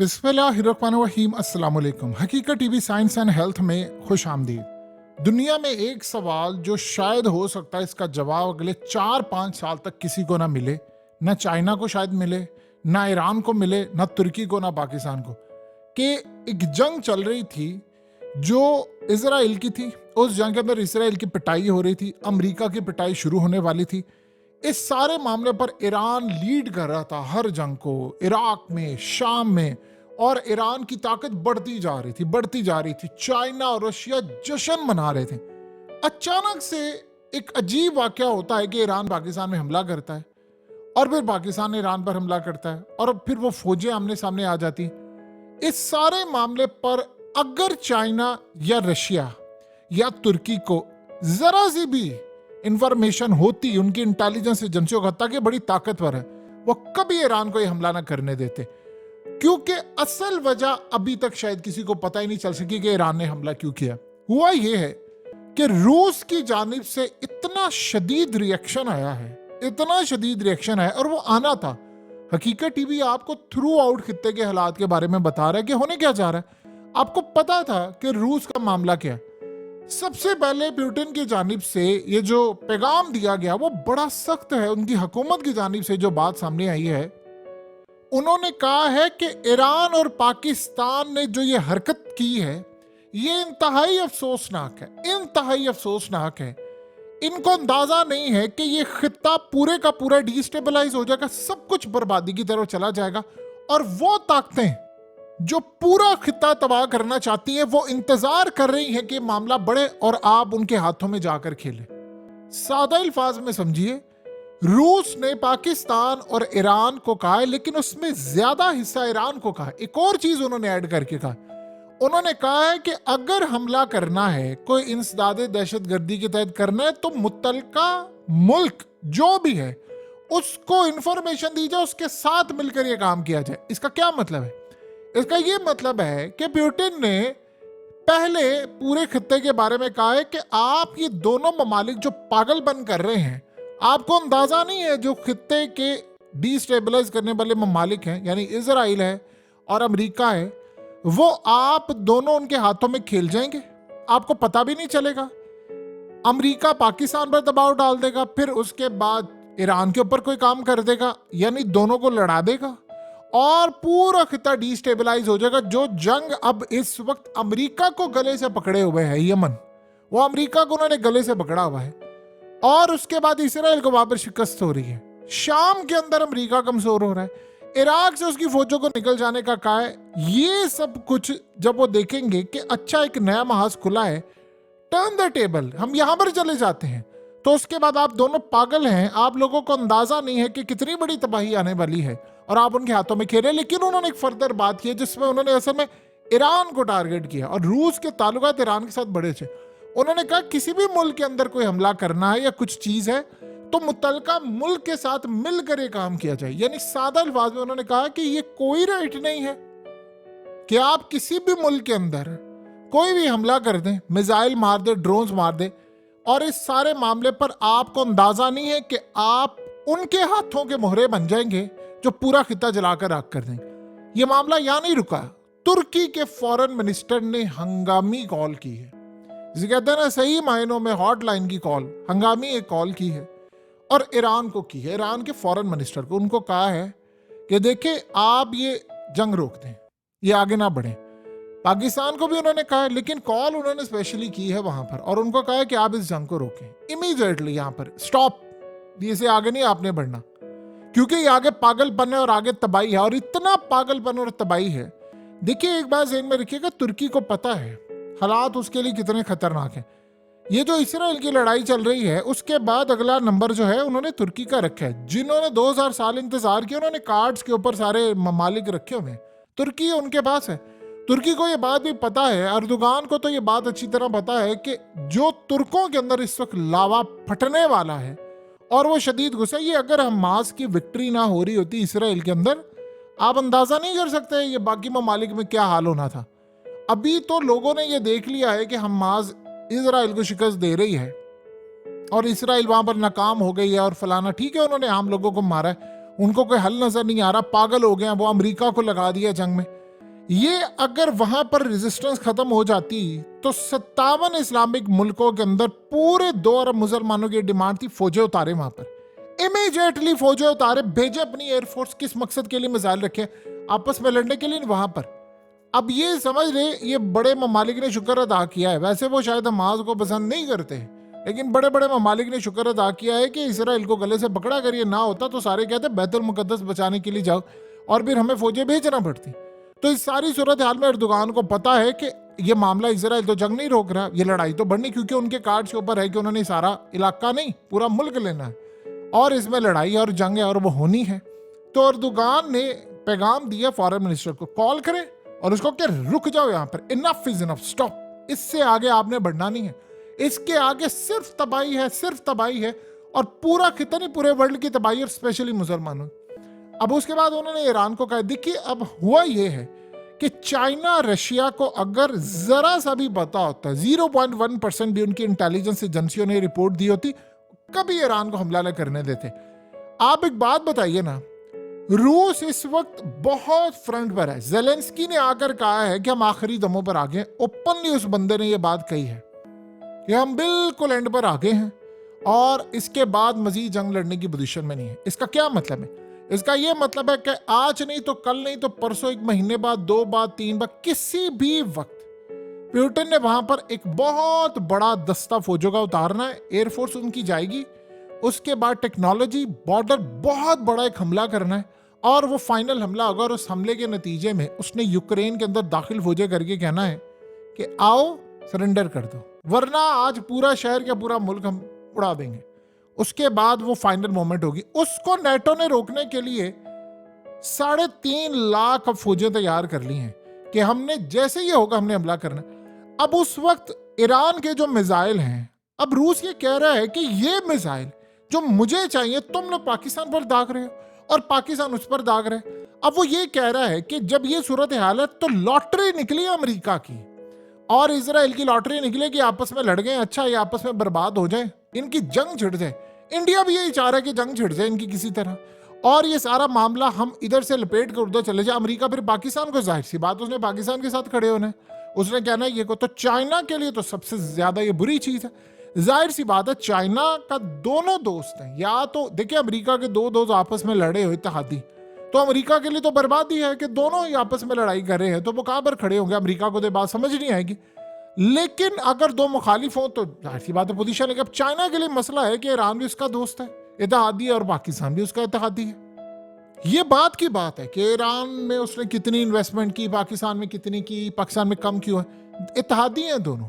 बिस्मिल्लाहिर्रहमानिर्रहीम। अस्सलाम वालेकुम। हकीकत टीवी साइंस एंड हेल्थ में खुश आमदीद। दुनिया में एक सवाल जो शायद हो सकता है इसका जवाब अगले 4-5 साल तक किसी को ना मिले, ना चाइना को शायद मिले, ना ईरान को मिले, ना तुर्की को, ना पाकिस्तान को, कि एक जंग चल रही थी जो इसराइल की थी। उस जंग के अंदर इसराइल की पिटाई हो रही थी, अमेरिका की पिटाई शुरू होने वाली थी। इस सारे मामले पर ईरान लीड कर रहा था हर जंग को, इराक में, शाम में, और ईरान की ताकत बढ़ती जा रही थी। चाइना और रशिया जश्न मना रहे थे। अचानक से एक अजीब वाकया होता है कि ईरान पाकिस्तान में हमला करता है, और फिर पाकिस्तान ईरान पर हमला करता है, और फिर वो फौजें आमने सामने आ जाती। इस सारे मामले पर अगर चाइना या रशिया या तुर्की को जरा सी भी इंफॉर्मेशन होती, उनकी इंटेलिजेंस एजेंसियों का, ताकि बड़ी ताकतवर है, वो कभी ईरान को ये हमला ना करने देते। क्योंकि असल वजह अभी तक शायद किसी को पता ही नहीं चल सकी कि ईरान ने हमला क्यों किया। हुआ ये है कि रूस की जानिब से इतना शदीद रिएक्शन आया है, और वो आना था। हकीकत टीवी आपको थ्रू आउट खित्ते के हालात के बारे में बता रहा है कि होने क्या जा रहा है। आपको पता था कि रूस का मामला क्या है। सबसे पहले पुतिन की जानिब से ये जो पैगाम दिया गया वो बड़ा सख्त है। उनकी हुकूमत की जानिब से जो बात सामने आई है, उन्होंने कहा है कि ईरान और पाकिस्तान ने जो ये हरकत की है ये इंतहाई अफसोसनाक है। इनको अंदाजा नहीं है कि ये खित्ता पूरे का पूरा डिस्टेबलाइज हो जाएगा, सब कुछ बर्बादी की तरफ चला जाएगा, और वो ताकतें जो पूरा खित्ता तबाह करना चाहती है वो इंतजार कर रही है कि मामला बढ़े और आप उनके हाथों में जाकर खेलें। सादा अल्फाज में समझिए, रूस ने पाकिस्तान और ईरान को कहा है, लेकिन उसमें ज्यादा हिस्सा ईरान को कहा। एक और चीज उन्होंने ऐड करके कहा, उन्होंने कहा है कि अगर हमला करना है, कोई इंसदादे दहशतगर्दी के तहत करना है, तो मुत्तलका मुल्क जो भी है उसको इंफॉर्मेशन दी जाए, उसके साथ मिलकर यह काम किया जाए। इसका क्या मतलब है? इसका यह मतलब है कि पुतिन ने पहले पूरे खित्ते के बारे में कहा है कि आप ये दोनों ममालिक जो पागलपन कर रहे हैं, आपको अंदाजा नहीं है जो खित्ते के डिस्टेबलाइज करने वाले ममालिक हैं, यानी इजराइल है और अमेरिका है, वो आप दोनों उनके हाथों में खेल जाएंगे, आपको पता भी नहीं चलेगा। अमेरिका पाकिस्तान पर दबाव डाल देगा, फिर उसके बाद ईरान के ऊपर कोई काम कर देगा, यानी दोनों को लड़ा देगा और पूरा खित्ता डिस्टेबलाइज हो जाएगा। जो जंग अब इस वक्त अमेरिका को गले से पकड़े हुए है, यमन, वो अमेरिका को उन्होंने गले से पकड़ा हुआ है, और उसके बाद इसराइल को वहां पर शिकस्त हो रही है। शाम के अंदर अमेरिका कमजोर हो रहा है, इराक से उसकी फौजों को निकल जाने का कहा है। ये सब कुछ जब वो देखेंगे कि अच्छा एक नया महाज खुला है, टर्न द टेबल, हम यहां पर चले जाते हैं, तो उसके बाद आप दोनों पागल हैं, आप लोगों को अंदाजा नहीं है कि कितनी बड़ी तबाही आने वाली है, और आप उनके हाथों में खेले। लेकिन उन्होंने एक फर्दर बात की जिसमें उन्होंने असल में ईरान को टारगेट किया, और रूस के ताल्लुकात ईरान के साथ बड़े थे। उन्होंने कहा किसी भी मुल्क के अंदर कोई हमला करना है या कुछ चीज है, तो मुतलका मुल्क के साथ मिलकर ये काम किया जाए। यानी सादा अल्फाज में उन्होंने कहा कि ये कोई राइट नहीं है कि आप किसी भी मुल्क के अंदर कोई भी हमला कर दें, मिसाइल मार दे, ड्रोन्स मार दे, और इस सारे मामले पर आपको अंदाजा नहीं है कि आप उनके हाथों के मोहरे बन जाएंगे जो पूरा खित्ता जलाकर राख कर देंगे। ये मामला यहां नहीं रुका। तुर्की के फॉरेन मिनिस्टर ने हंगामी कॉल की है, जिसे कहते हैं ना सही मायनों में हॉटलाइन की कॉल, हंगामी एक कॉल की है, और ईरान को की है, ईरान के फॉरेन मिनिस्टर को। उनको कहा है कि देखिए आप ये जंग रोक दें, ये आगे ना बढ़े। पाकिस्तान को भी उन्होंने कहा है, लेकिन कॉल उन्होंने स्पेशली की है वहां पर, और उनको कहा है कि आप इस जंग को रोकें इमीडिएटली, यहां पर स्टॉप, इसे आगे नहीं आपने बढ़ना, क्योंकि ये आगे पागलपन है और आगे तबाही है, और इतना पागलपन और तबाही है। देखिए एक बात ज़हन में रखिएगा, तुर्की को पता है हालात उसके लिए कितने खतरनाक हैं। ये जो इसराइल की लड़ाई चल रही है, उसके बाद अगला नंबर जो है उन्होंने तुर्की का रखा है। जिन्होंने 2000 साल इंतजार किया, उन्होंने कार्ड्स के ऊपर सारे ममालिक रखे हुए हैं, तुर्की उनके पास है। तुर्की को ये बात भी पता है, अर्दोगान को तो ये बात अच्छी तरह पता है कि जो तुर्कों के अंदर इस वक्त लावा फटने वाला है, और वो शदीद गुस्सा। ये अगर हमास की विक्ट्री ना हो रही होती इसराइल के अंदर, आप अंदाजा नहीं कर सकते ये बाकी ममालिक में क्या हाल होना था। अभी तो लोगों ने ये देख लिया है कि हमास इसराइल को शिकस्त दे रही है, और इसराइल वहां पर नाकाम हो गई है, और फलाना, ठीक है उन्होंने आम लोगों को मारा है, उनको कोई हल नजर नहीं आ रहा, पागल हो गए हैं, वो अमेरिका को लगा दिया जंग में। ये अगर वहां पर रेजिस्टेंस खत्म हो जाती तो 57 इस्लामिक मुल्कों के अंदर पूरे 2 अरब मुसलमानों की डिमांड थी फौजें उतारे वहां पर। इमीडिएटली फौजें उतारे, भेजे अपनी एयरफोर्स। किस मकसद के लिए? मिसाइल रखे आपस में लड़ने के लिए वहां पर। अब ये समझ ले, ये बड़े ममालिक ने शुक्र अदा किया है। वैसे वो शायद हमास को पसंद नहीं करते, लेकिन बड़े बड़े ममालिक ने शुक्र अदा किया है कि इसराइल को गले से पकड़ा। अगर ये ना होता तो सारे कहते बैतुल मुकद्दस बचाने के लिए जाओ, और फिर हमें फौजें भेजना पड़ती। तो इस सारी सूरत हाल में एर्दोगान को पता है कि ये मामला इसराइल तो जंग नहीं रोक रहा, ये लड़ाई तो बढ़नी, क्योंकि उनके कार्ड के ऊपर है कि उन्होंने सारा इलाका नहीं पूरा मुल्क लेना है, और इसमें लड़ाई और जंग है और वो होनी है। तो एर्दोगान ने पैगाम दिया फॉरेन मिनिस्टर को, कॉल करें और उसको क्या, रुक जाओ यहाँ पर, इनफ इज इनफ, स्टॉप, इससे आगे आपने बढ़ना नहीं है, इसके आगे सिर्फ तबाही है, सिर्फ तबाही है, और पूरा खिता नहीं पूरे वर्ल्ड की तबाही, और स्पेशली मुसलमानों। अब उसके बाद उन्होंने ईरान को कहा, देखिए अब हुआ ये है कि चाइना रशिया को अगर जरा सा भी पता होता, 0.1% भी उनकी इंटेलिजेंस एजेंसियों ने रिपोर्ट दी होती, कभी ईरान को हमला न करने देते। आप एक बात बताइए ना, रूस इस वक्त बहुत फ्रंट पर है। ज़ेलेंस्की ने आकर कहा है कि हम आखिरी दमों पर आगे, ओपनली उस बंदे ने यह बात कही है कि हम बिल्कुल एंड पर आगे हैं और इसके बाद मजीद जंग लड़ने की पोजीशन में नहीं है। इसका क्या मतलब है? इसका यह मतलब है कि आज नहीं तो कल नहीं तो परसों, 1 महीने बाद, 2 बाद, 3 बाद, किसी भी वक्त प्यूटन ने वहां पर एक बहुत बड़ा दस्ता फौजों का उतारना है। एयरफोर्स उनकी जाएगी, उसके बाद टेक्नोलॉजी, बॉर्डर, बहुत बड़ा एक हमला करना है, और वो फाइनल हमला होगा। और उस हमले के नतीजे में उसने यूक्रेन के अंदर दाखिल फौजें करके कहना है कि आओ सरेंडर कर दो, वरना आज पूरा शहर का पूरा मुल्क हम उड़ा देंगे। उसके बाद वो फाइनल मोमेंट होगी। उसको नेटो ने रोकने के लिए 3.5 लाख फौजें तैयार कर ली हैं कि हमने जैसे ही होगा हमने हमला करना। अब उस वक्त ईरान के जो मिसाइल हैं, अब रूस ये कह रहा है कि ये मिसाइल जो मुझे चाहिए तुम लोग पाकिस्तान पर दाग रहे हो, और पाकिस्तान उस पर दाग रहे। अब वो ये कह रहा है कि जब ये सूरत हाल है तो लॉटरी निकली अमेरिका की और इजराइल की लॉटरी निकले कि आपस में लड़ गए, अच्छा ये आपस में बर्बाद हो जाए, इनकी जंग छिड़ जाए। इंडिया भी यही चाह रहा है कि जंग छिड़ जाए इनकी किसी तरह, और ये सारा मामला हम इधर से लपेट कर उधर चले जाए। अमेरिका फिर पाकिस्तान को, जाहिर सी बात उसने पाकिस्तान के साथ खड़े होना है, उसने कहना है ये को, तो चाइना के लिए तो सबसे ज्यादा ये बुरी चीज है। जाहिर सी बात है चाइना का दोनों दोस्त हैं, या तो देखिए अमेरिका के 2 दोस्त आपस में लड़े हो इत्तेहादी, तो अमेरिका के लिए तो बर्बादी है कि दोनों ही आपस में लड़ाई कर रहे हैं, तो वो कहां पर खड़े होंगे? अमेरिका को तो बात समझ नहीं आएगी। लेकिन अगर 2 मुखालिफ हो तो जाहिर सी बात है पोजीशन है। अब चाइना के लिए मसला है कि ईरान भी उसका दोस्त है, इत्तेहादी है, और पाकिस्तान भी उसका इत्तेहादी है। ये बात की बात है कि ईरान में उसने कितनी इन्वेस्टमेंट की, पाकिस्तान में कितनी की, पाकिस्तान में कम क्यों है, इत्तेहादी हैं दोनों।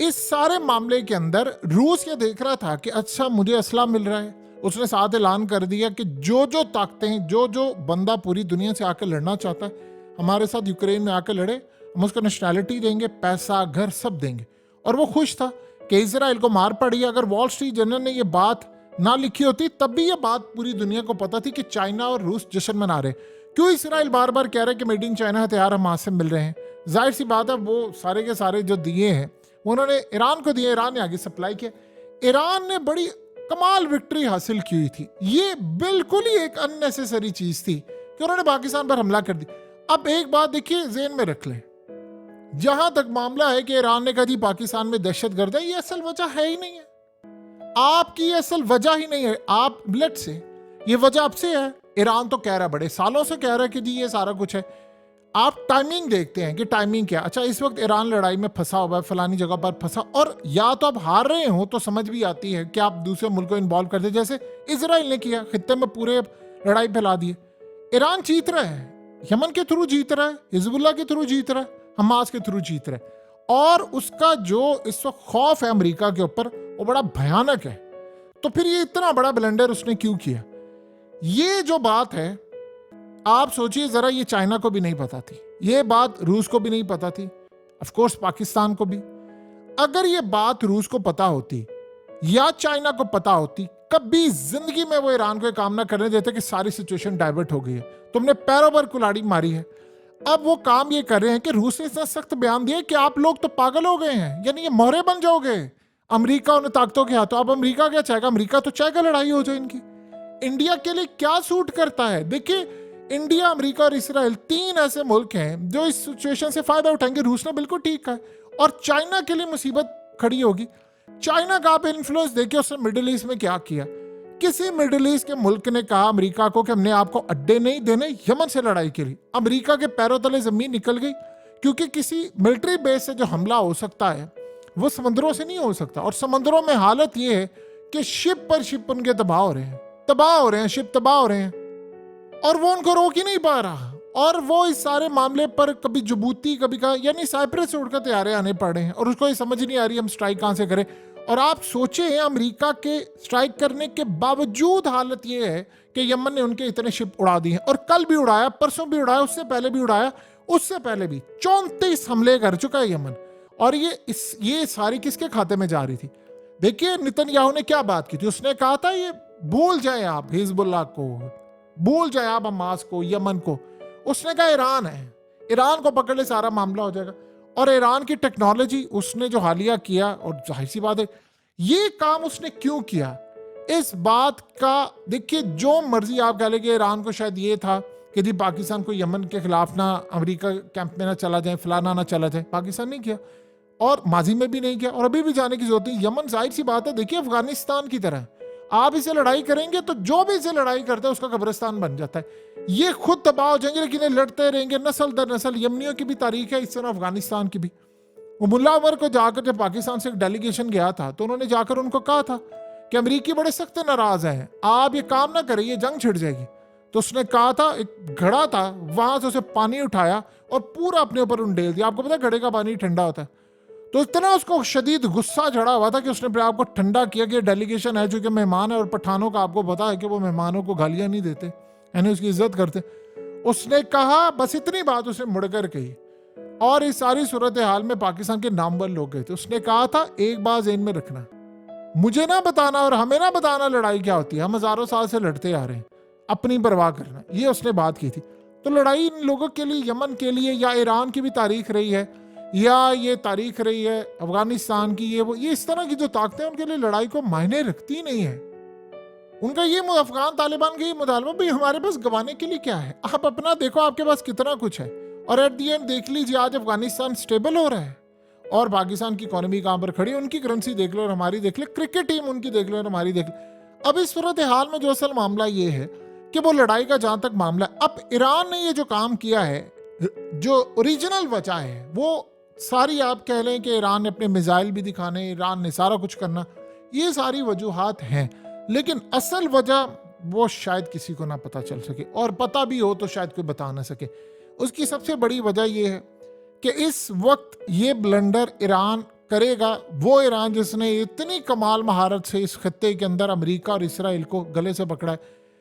इस सारे मामले के अंदर रूस ये देख रहा था कि अच्छा मुझे असला मिल रहा है, उसने साथ ऐलान कर दिया कि जो जो ताकतें, जो जो बंदा पूरी दुनिया से आकर लड़ना चाहता है हमारे साथ यूक्रेन में आकर लड़े, हम उसको नेशनैलिटी देंगे, पैसा, घर सब देंगे। और वो खुश था कि इजराइल को मार पड़ी। अगर वॉल स्ट्रीट जर्नल ने ये बात ना लिखी होती तब भी ये बात पूरी दुनिया को पता थी कि चाइना और रूस जश्न मना रहे। क्यों इसराइल बार बार कह रहे हैं कि मेड इन चाइना हथियार हमारे से मिल रहे हैं? जाहिर सी बात है वो सारे के सारे जो दिए हैं उन्होंने ईरान को दिए, ईरान ने आगे सप्लाई किया। ईरान ने बड़ी कमाल विक्ट्री हासिल की हुई थी। ये बिल्कुल ही एक अननेसेसरी चीज थी कि उन्होंने पाकिस्तान पर हमला कर दी। अब एक बात देखिए, जेन में रख लें, जहां तक मामला है कि ईरान ने कहा जी पाकिस्तान में दहशतगर्द है, ये असल वजह है ही नहीं है, आपकी असल वजह ही नहीं है। आप ब्लड से, ये वजह आपसे है। ईरान तो कह रहा है, बड़े सालों से कह रहा है कि जी ये सारा कुछ है। आप टाइमिंग देखते हैं कि टाइमिंग क्या, अच्छा इस वक्त ईरान लड़ाई में फंसा हुआ है, फलानी जगह पर फंसा, और या तो आप हार रहे हो तो समझ भी आती है कि आप दूसरे मुल्क को इन्वॉल्व कर दे, जैसे इसराइल ने किया, खित्ते में पूरे लड़ाई फैला दी। ईरान जीत रहा है, यमन के थ्रू जीत रहा है, हिजबुल्लाह के थ्रू जीत रहा है, हमास के थ्रू जीत रहा है, और उसका जो इस वक्त खौफ है अमेरिका के ऊपर वो बड़ा भयानक है। तो फिर ये इतना बड़ा ब्लंडर उसने क्यों किया? ये जो बात है आप सोचिए जरा, ये चाइना को भी नहीं पता थी, ये बात रूस को भी नहीं पता थी, ऑफ कोर्स पाकिस्तान को भी। अगर ये बात रूस को पता होती या चाइना को पता होती, कभी जिंदगी में वो ईरान को काम ना करने देते कि सारी सिचुएशन डाइवर्ट हो गई है, तुमने पैरों पर कुल्हाड़ी मारी है। अब वो काम ये कर रहे हैं कि रूस ने इतना सख्त बयान दिया कि आप लोग तो पागल हो गए हैं, यानी ये मोहरे बन जाओगे अमेरिका उन ताकतों के हाथों। अब अमेरिका क्या चाहेगा? अमेरिका तो चाहेगा लड़ाई हो जाए इनकी। इंडिया के लिए क्या सूट करता है? देखिए इंडिया, अमेरिका और इसराइल 3 ऐसे मुल्क हैं जो इस सिचुएशन से फायदा उठाएंगे। रूस ने बिल्कुल ठीक कहा है। और चाइना के लिए मुसीबत खड़ी होगी। चाइना का आप इन्फ्लुएंस देखिए, उसने मिडिल ईस्ट में क्या किया। किसी मिडिल ईस्ट के मुल्क ने कहा अमेरिका को कि हमने आपको अड्डे नहीं देने यमन से लड़ाई के लिए। अमेरिका के पैरों तले जमीन निकल गई, क्योंकि किसी मिलिट्री बेस से जो हमला हो सकता है वो समंदरों से नहीं हो सकता। और समंदरों में हालत ये है कि शिप पर शिप उनके तबाह हो रहे हैं, शिप तबाह हो रहे हैं, और वो उनको रोक ही नहीं पा रहा। और वो इस सारे मामले पर कभी जिबूती, कभी का यानी साइप्रस से उड़कर तैयारे आने पड़े हैं, और उसको ये समझ नहीं आ रही हम स्ट्राइक कहां से करें। और आप सोचें, अमेरिका के स्ट्राइक करने के बावजूद हालत ये है कि यमन ने उनके इतने शिप उड़ा दिए हैं, और कल भी उड़ाया, परसों भी उड़ाया, उससे पहले भी उड़ाया, उससे पहले भी 34 हमले कर चुका है यमन। और ये सारी किसके खाते में जा रही थी? देखिए नेतन्याहू ने क्या बात की थी। उसने कहा था ये भूल जाए आप हिजबुल्लाह को, भूल जाए आप हमास को, यमन को। उसने कहा ईरान है, ईरान को पकड़ ले सारा मामला हो जाएगा। और ईरान की टेक्नोलॉजी उसने जो हालिया किया, और जाहिर सी बात है ये काम उसने क्यों किया, इस बात का देखिए जो मर्जी आप कह लेंगे। ईरान को शायद ये था कि जी पाकिस्तान को यमन के खिलाफ ना अमेरिका कैंप में ना चला जाए, फलाना ना चला जाए। पाकिस्तान नहीं किया, और माजी में भी नहीं किया, और अभी भी जाने की जरूरत नहीं। यमन जाहिर सी बात है, देखिए अफगानिस्तान की तरह आप इसे लड़ाई करेंगे तो जो भी इसे लड़ाई करता है उसका कब्रिस्तान बन जाता है। ये खुद तबाह हो जाएंगे, लेकिन ये लड़ते रहेंगे नस्ल दर नस्ल। यमनियों की भी तारीख है, इस तरह अफगानिस्तान की भी। वो मुल्ला उमर को जाकर जब पाकिस्तान से एक डेलीगेशन गया था तो उन्होंने जाकर उनको कहा था कि अमेरिकी बड़े सख्त नाराज हैं, आप ये काम ना करें, ये जंग छिड़ जाएगी। तो उसने कहा था, एक घड़ा था, वहां से उसे पानी उठाया और पूरा अपने ऊपर उंडेल दिया। आपको पता है घड़े का पानी ठंडा होता है। तो इतना उसको शदीद गुस्सा चढ़ा हुआ था कि उसने अपने आप को ठंडा किया कि डेलीगेशन है, चूंकि मेहमान है, और पठानों का आपको पता है कि वो मेहमानों को गालियां नहीं देते, यानी उसकी इज्जत करते। उसने कहा, बस इतनी बात उसने मुड़कर कही, और इस सारी सूरत हाल में पाकिस्तान के नामवर लोग गए थे। उसने कहा था एक बात ज़हन में रखना, मुझे ना बताना और हमें ना बताना लड़ाई क्या होती है, हम हजारों साल से लड़ते आ रहे हैं, अपनी परवाह करना। ये उसने बात की थी। तो लड़ाई इन लोगों के लिए, यमन के लिए या ईरान की भी तारीख रही है, या ये तारीख रही है अफगानिस्तान की, ये इस तरह की जो ताकतें हैं उनके लिए लड़ाई को मायने रखती नहीं है। उनका ये अफगान तालिबान का ये मुतालबा, भाई हमारे पास गंवाने के लिए क्या है, आप अपना देखो आपके पास कितना कुछ है। और एट दी एंड देख लीजिए आज अफगानिस्तान स्टेबल हो रहा है, और पाकिस्तान की इकोनॉमी कहां पर खड़ी है, उनकी करेंसी देख लो और हमारी देख ले, क्रिकेट टीम उनकी देख लो और हमारी देख लो। अब इस सूरत हाल में जो असल मामला ये है कि वो लड़ाई का जहां तक मामला, अब ईरान ने ये जो काम किया है, जो ओरिजिनल वजह है वो सारी आप कह लें कि ईरान ने अपने मिसाइल भी दिखाने, ईरान ने सारा कुछ करना, ये सारी वजूहात हैं। लेकिन असल वजह वो शायद किसी को ना पता चल सके, और पता भी हो तो शायद कोई बता ना सके। उसकी सबसे बड़ी वजह ये है कि इस वक्त ये ब्लंडर ईरान करेगा, वो ईरान जिसने इतनी कमाल महारत से इस खत्ते के अंदर अमेरिका और इसराइल को गले से पकड़ा है।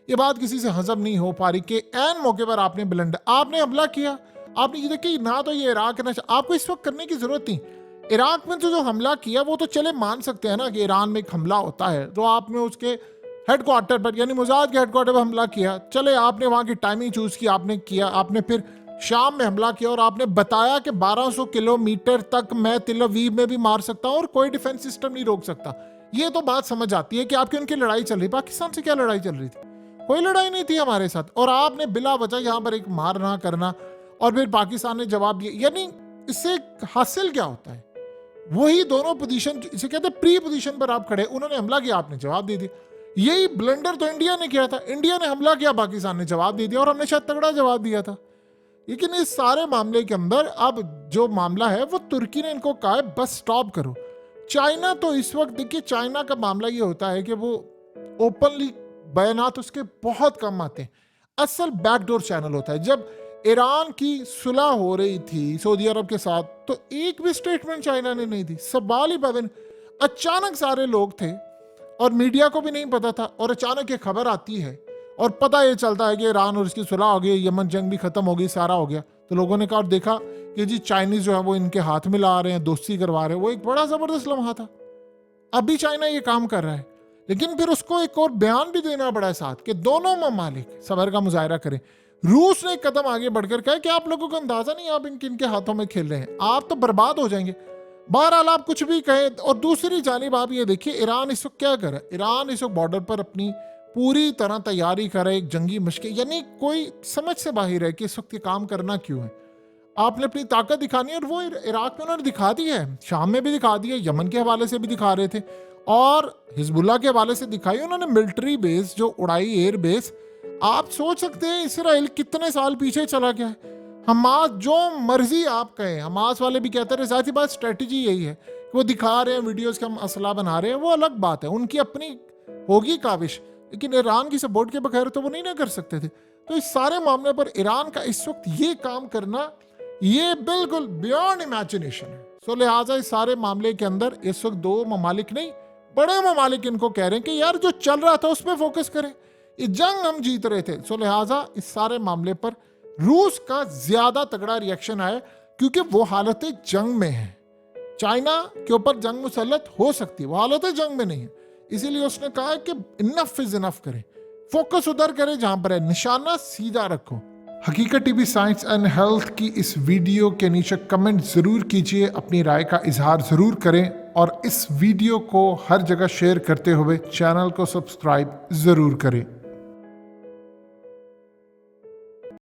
ये बात किसी से हजम नहीं हो पा रही कि ऐन मौके पर आपने ब्लंडर, आपने हमला किया, आपने ये देखिए ना तो ये इराक ना, आपको इस वक्त करने की जरूरत नहीं। इराक में तो जो हमला किया वो तो चले मान सकते हैं ना कि ईरान में एक हमला होता है, तो आपने उसके हेडक्वार्टर पर यानी मोसाद के हेडक्वार्टर पर हमला किया, चले आपने वहां की टाइमिंग चूज की, आपने किया, आपने फिर शाम में हमला किया और आपने बताया कि 1200 किलोमीटर तक मैं तिल अवीव में भी मार सकता हूं और कोई डिफेंस सिस्टम नहीं रोक सकता। ये तो बात समझ आती है कि आपकी उनकी लड़ाई चल रही। पाकिस्तान से क्या लड़ाई चल रही थी? कोई लड़ाई नहीं थी हमारे साथ, और आपने बिला वजह यहां पर एक मारना करना, और फिर पाकिस्तान ने जवाब दिया। यानी इससे हासिल क्या होता है? वही दोनों पोजीशन, इसे कहते हैं प्री पोजीशन पर आप खड़े, उन्होंने हमला किया, आपने जवाब दे दिया। यही ब्लंडर तो इंडिया ने किया था, इंडिया ने हमला किया, पाकिस्तान ने जवाब दे दिया, और हमने शायद तगड़ा जवाब दिया था। लेकिन इस सारे मामले के अंदर अब जो मामला है वो तुर्की ने इनको कहा है बस स्टॉप करो। चाइना तो इस वक्त देखिए, चाइना का मामला ये होता है कि वो ओपनली बयानात उसके बहुत कम आते हैं, असल बैकडोर चैनल होता है। जब ईरान की सुलह हो रही थी सऊदी अरब के साथ, तो एक भी स्टेटमेंट चाइना ने नहीं दी। सवाल ही पैदा, अचानक सारे लोग थे और मीडिया को भी नहीं पता था, और अचानक ये खबर आती है और पता ये चलता है कि ईरान और इसकी सुलह हो गई, यमन जंग भी खत्म हो गई, सारा हो गया। तो लोगों ने कहा और देखा कि जी चाइनीज जो है वो इनके हाथ में ला रहे हैं, दोस्ती करवा रहे हैं। वो एक बड़ा जबरदस्त लम्हा था। अभी चाइना ये काम कर रहा है, लेकिन फिर उसको एक और बयान भी देना पड़ा है साथ कि दोनों ममालिक सबर का मुजाहरा करें। रूस ने एक कदम आगे बढ़कर कहा कि आप लोगों को अंदाजा नहीं आप इनके हाथों में खेल रहे हैं, आप तो बर्बाद हो जाएंगे। बहरहाल आप कुछ भी कहें। और दूसरी जानिब आप ये देखिए ईरान इस वक्त क्या कर रहा है। ईरान इस वक्त बॉर्डर पर अपनी पूरी तरह तैयारी करे एक जंगी मुश्किल, यानी कोई समझ से बाहर है कि इस वक्त ये काम करना क्यों है। आपने अपनी ताकत दिखानी है और वो इराक में उन्होंने दिखा दी है, शाम में भी दिखा दी है, यमन के हवाले से भी दिखा रहे थे और हिजबुल्लाह के हवाले से दिखाई उन्होंने। मिलिट्री बेस जो उड़ाई, एयर बेस, आप सोच सकते हैं इसराइल कितने साल पीछे चला गया है। हमास, जो मर्जी आप कहें, हमास वाले भी कहते रहे, जाहिर बात स्ट्रेटजी यही है, वो दिखा रहे हैं वीडियोस के हम असला बना रहे हैं, वो अलग बात है, उनकी अपनी होगी काविश, लेकिन ईरान की सपोर्ट के बगैर तो वो नहीं ना कर सकते थे। तो इस सारे मामले पर ईरान का इस वक्त ये काम करना, ये बिल्कुल बियॉन्ड इमेजिनेशन है। सो लिहाजा इस सारे मामले के अंदर इस वक्त दो ममालिक नहीं, बड़े ममालिक इनको कह रहे हैं कि यार जो चल रहा था उस पर फोकस करें, ये जंग हम जीत रहे थे। सो लिहाजा इस सारे मामले पर रूस का ज्यादा तगड़ा रिएक्शन आया, क्योंकि वो हालत जंग में है। चाइना के ऊपर जंग मुसल्लत हो सकती है, वो हालत जंग में नहीं है, इसीलिए उसने कहा कि इनफ इज इनफ करें, फोकस उधर करें जहां पर है, निशाना सीधा रखो। हकीकत टीवी साइंस एंड हेल्थ की इस वीडियो के नीचे कमेंट जरूर कीजिए, अपनी राय का इजहार जरूर करें और इस वीडियो को हर जगह शेयर करते हुए चैनल को सब्सक्राइब जरूर करें।